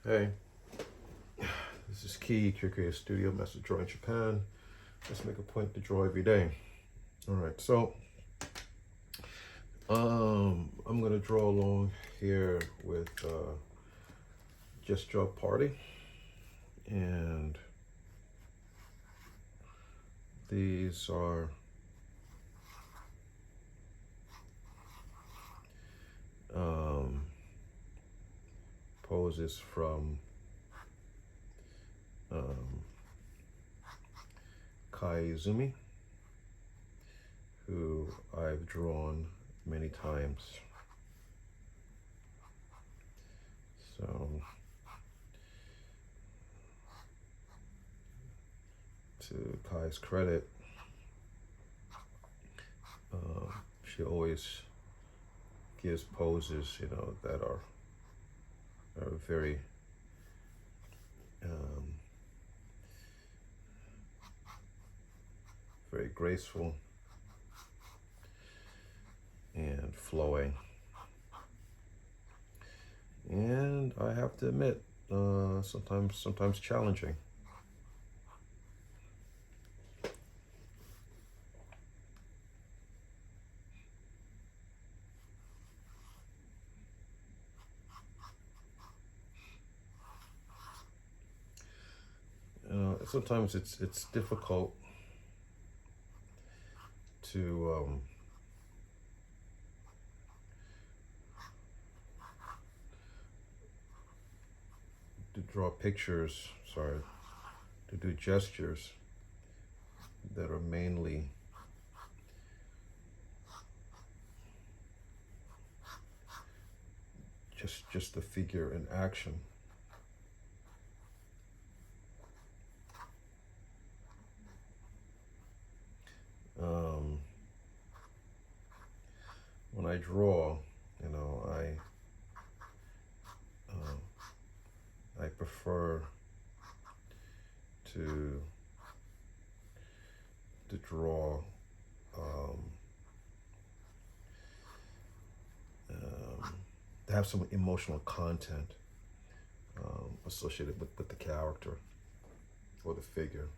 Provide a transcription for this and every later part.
Hey, this is Key, Creative Studio, Master Draw in Japan. Let's make a point to draw every day. All right, so I'm gonna draw along here with Just Draw Party, and these are poses from Kai Izumi, who I've drawn many times. So to Kai's credit, she always gives poses, that are very very graceful and flowing. And I have to admit, sometimes challenging. Sometimes it's difficult to draw pictures. Sorry, to do gestures that are mainly just the figure in action. When I draw, I prefer to draw to have some emotional content associated with the character or the figure.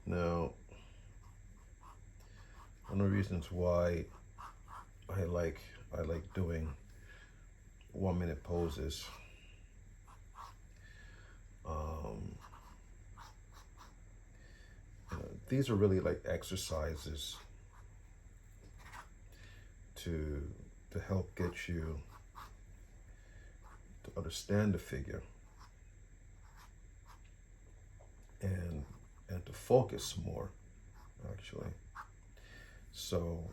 Now, one of the reasons why I like doing 1-minute poses, these are really like exercises to help get you to understand the figure and to focus more, actually. So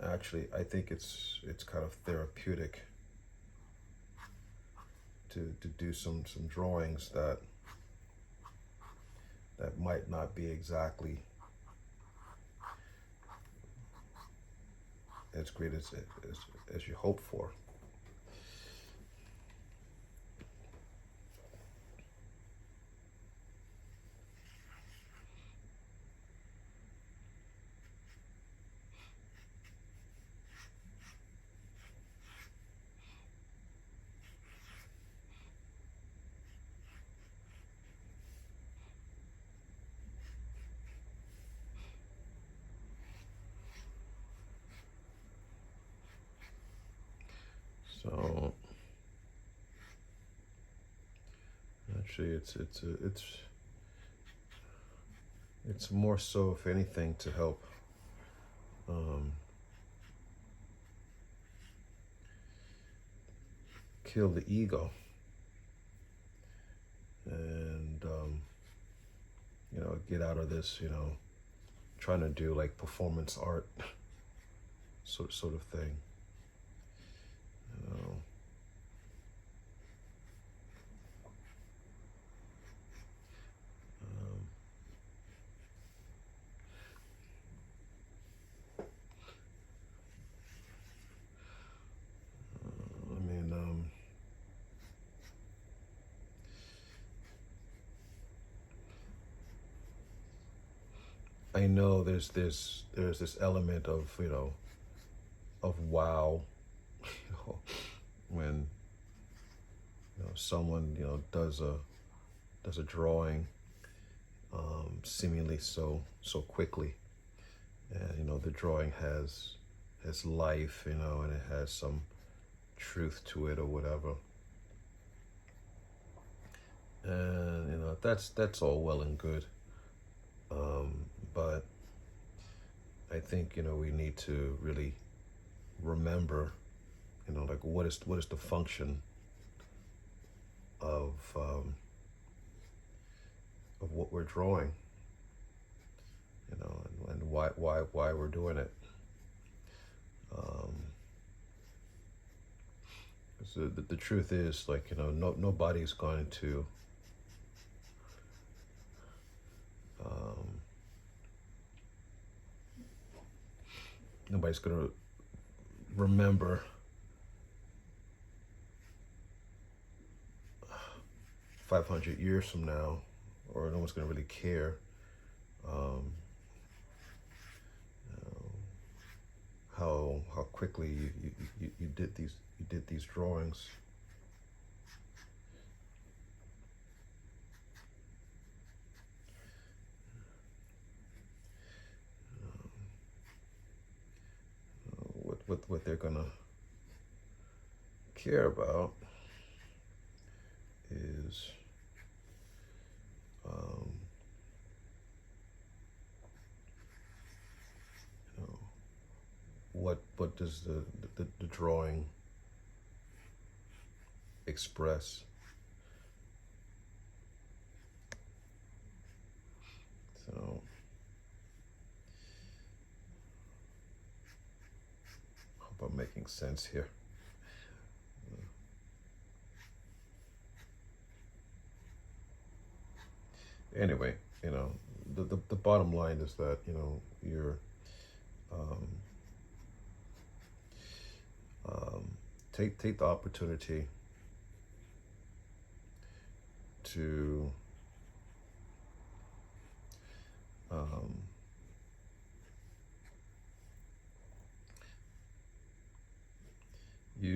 actually, I think it's kind of therapeutic to do some drawings that might not be exactly as great as you hope for. So actually, it's more so, if anything, to help kill the ego and get out of this, trying to do like performance art sort of thing. I know there's this element of, of wow, when, someone, does a drawing, seemingly so quickly, and the drawing has life, and it has some truth to it or whatever. And that's all well and good, but I think we need to really remember, like what is the function of what we're drawing, and why we're doing it. 'Cause the truth is, like, nobody's going to um, nobody's going to remember 500 years from now, or no one's going to really care um, how quickly you did these drawings. What they're gonna care about is what does the drawing express. So hope I'm making sense here. Anyway, the bottom line is that you're take the opportunity to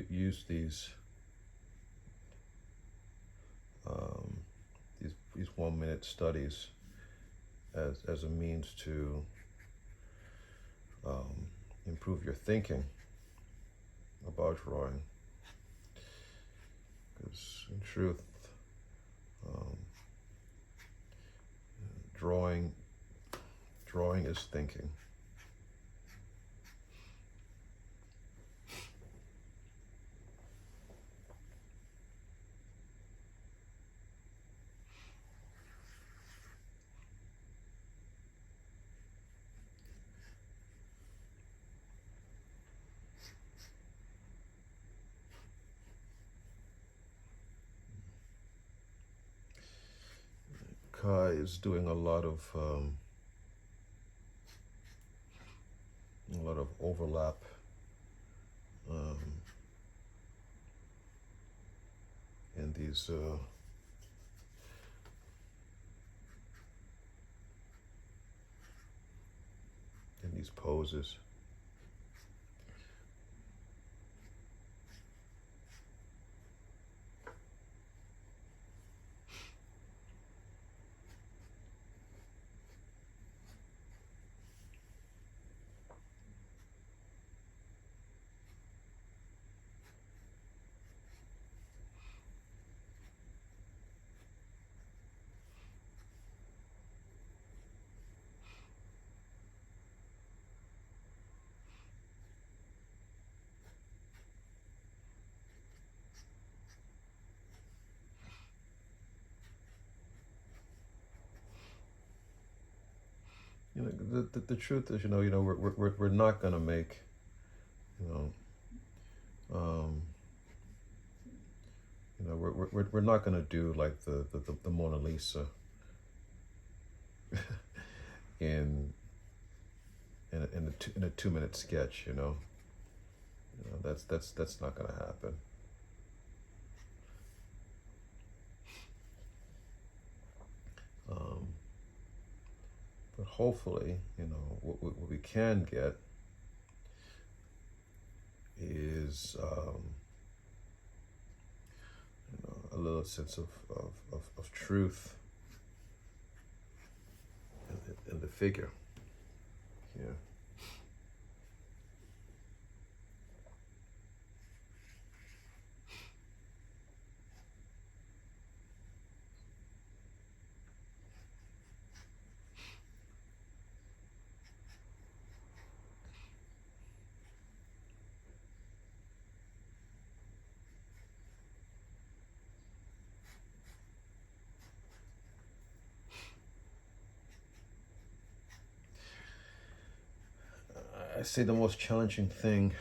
use these 1-minute studies as a means to improve your thinking about drawing. Because in truth, drawing is thinking. Kai is doing a lot of overlap in these poses. The truth is, we're not gonna make, we're not gonna do like the Mona Lisa in a 2-minute sketch. That's not gonna happen. But hopefully, what we can get is a little sense of truth in the figure here. I say the most challenging thing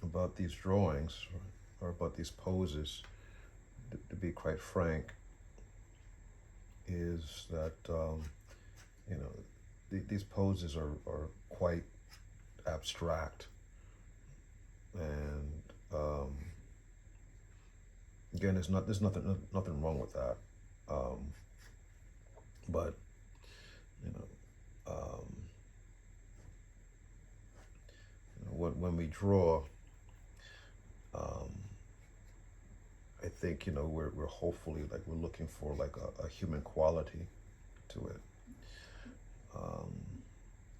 about these drawings or about these poses, to be quite frank, is that these poses are quite abstract, and again, there's nothing wrong with that, but when we draw, I think we're hopefully like we're looking for like a human quality to it,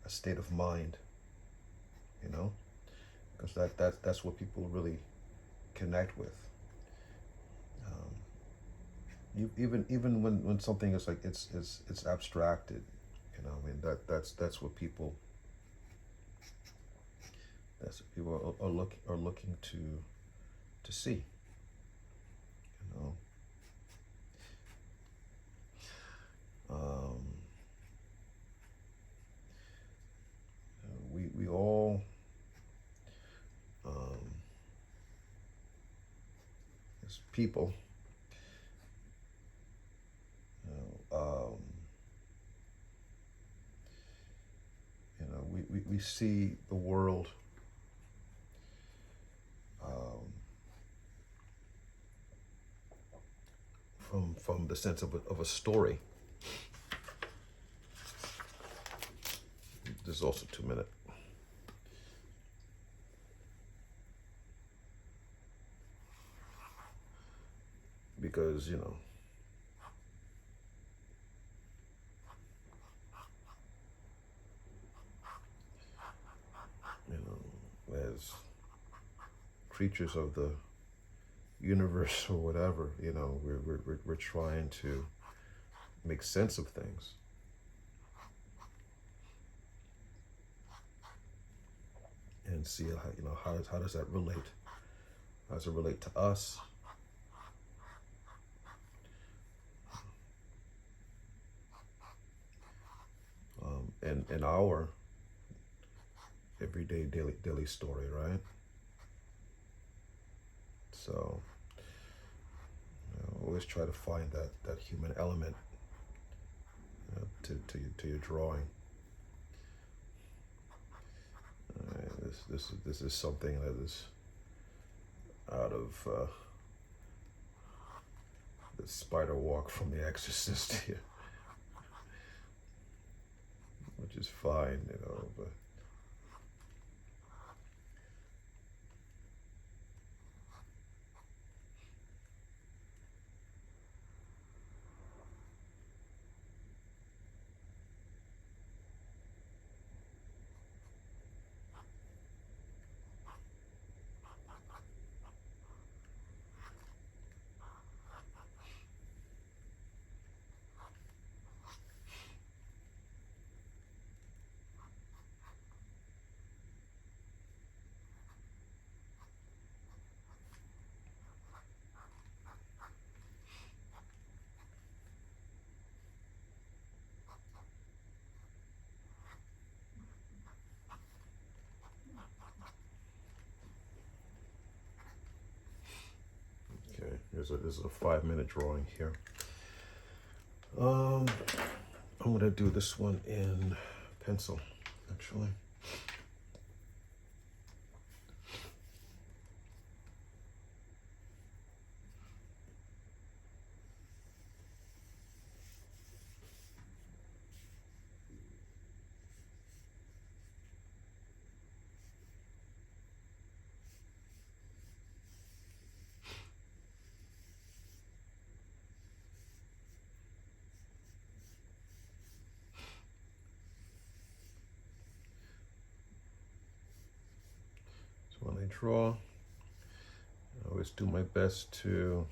a state of mind, because that's what people really connect with. Even when something is like it's abstracted, I mean that's what people are looking to see, we all as people we see the world from the sense of a story. This is also 2 minutes. Because as creatures of the universe or whatever, we're trying to make sense of things. And see how does that relate? How does it relate to us? And our everyday daily story, right? So always try to find that human element to your drawing. This is something that is out of the spider walk from The Exorcist here, which is fine, but. Okay, this is a 5-minute drawing here. I'm gonna do this one in pencil, actually. draw. I always do my best to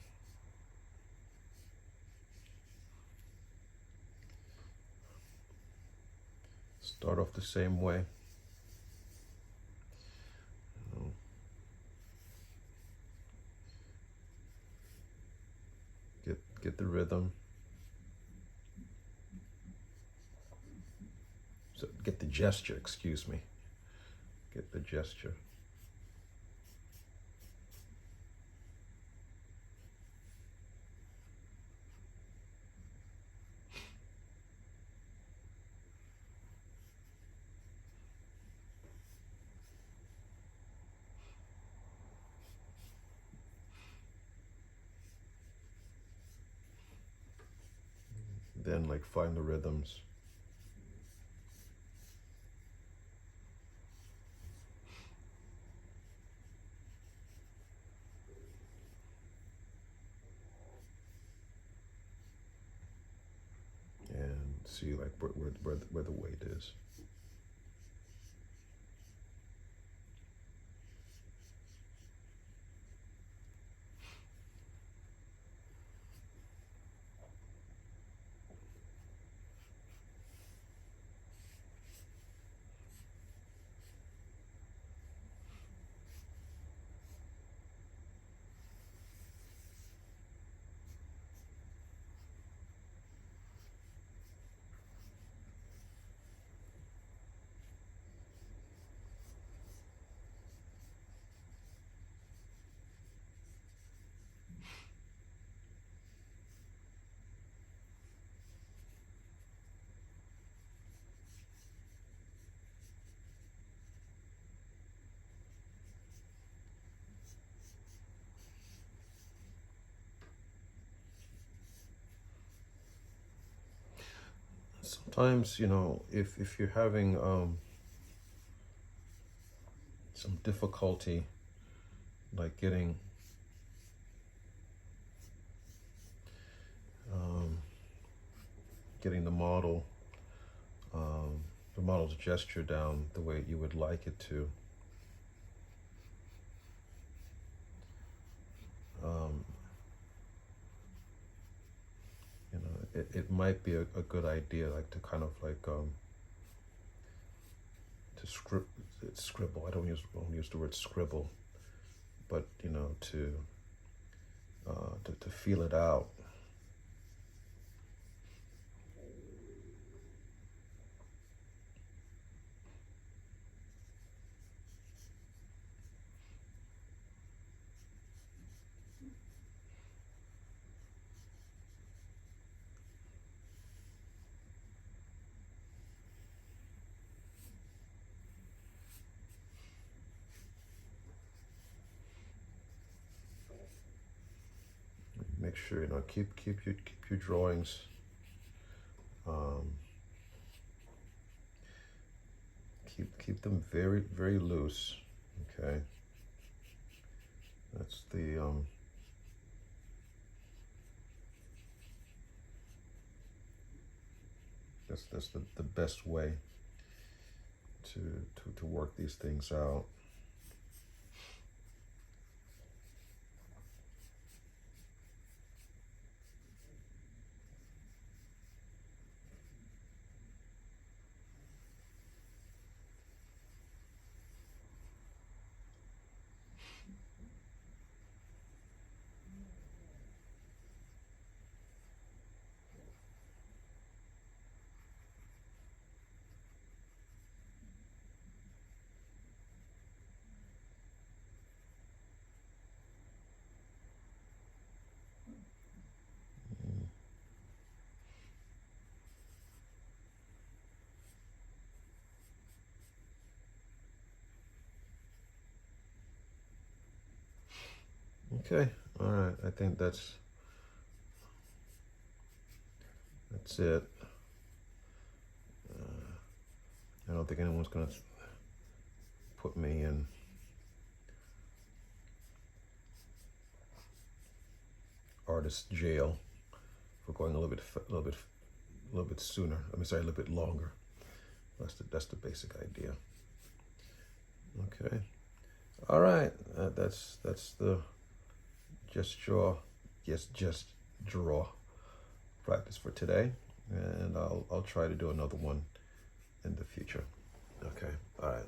start off the same way. Get the rhythm. So get the gesture, excuse me. Get the gesture. Then like find the rhythms. And see like where the weight is. Sometimes, you know, if you're having some difficulty like getting the model's gesture down the way you would like it to. You know, it might be a good idea, like to kind of like to scribble. I don't use the word scribble, but you know, to feel it out. Make sure, you know, keep your drawings keep them very loose. Okay, that's the that's the best way to work these things out. Okay, all right. I think that's it. I don't think anyone's gonna put me in artist jail for going a little bit sooner. I mean, sorry, a little bit longer. That's the basic idea. Okay. All right, that's the just draw, yes, just draw practice for today, and I'll try to do another one in the future. Okay, all right.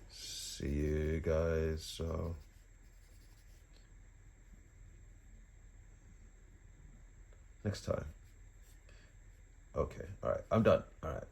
See you guys. Next time. Okay, all right. I'm done. All right.